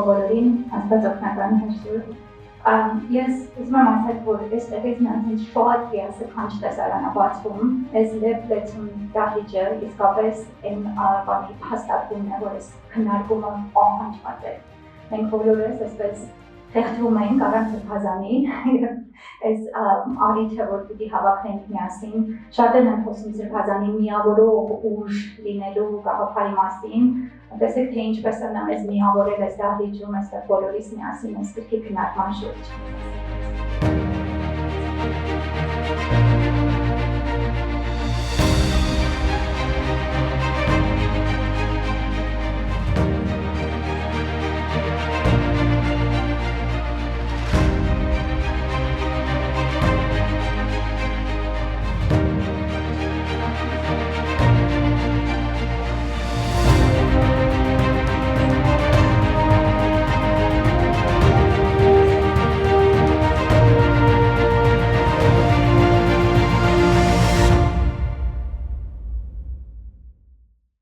բոլորին, աստված օգնական հերսուր։ Ես ուզում եմ ասել, որ այստեղից ինձ շատ լիասքանչ տեսարան է բացվում, այս լեփ լեցուն դահլիճը իսկապես այն բանի հաստատումն է, որ այս քննարկումը պահանջված է։ Մենք բոլորս այսպես խեղդվում ենք առանց սրբազանի, այս առիթը, որ պիտի հավաքենք միասին, շատերն են խոսում սրբազանի միավորող ուժ լինելու գաղափարի մասին, տեսեք, թե ինչպես է նա մեզ միավորել այս դահլիճում, այստեղ բոլորիս միասին այս գրքի քննարկման շուրջ։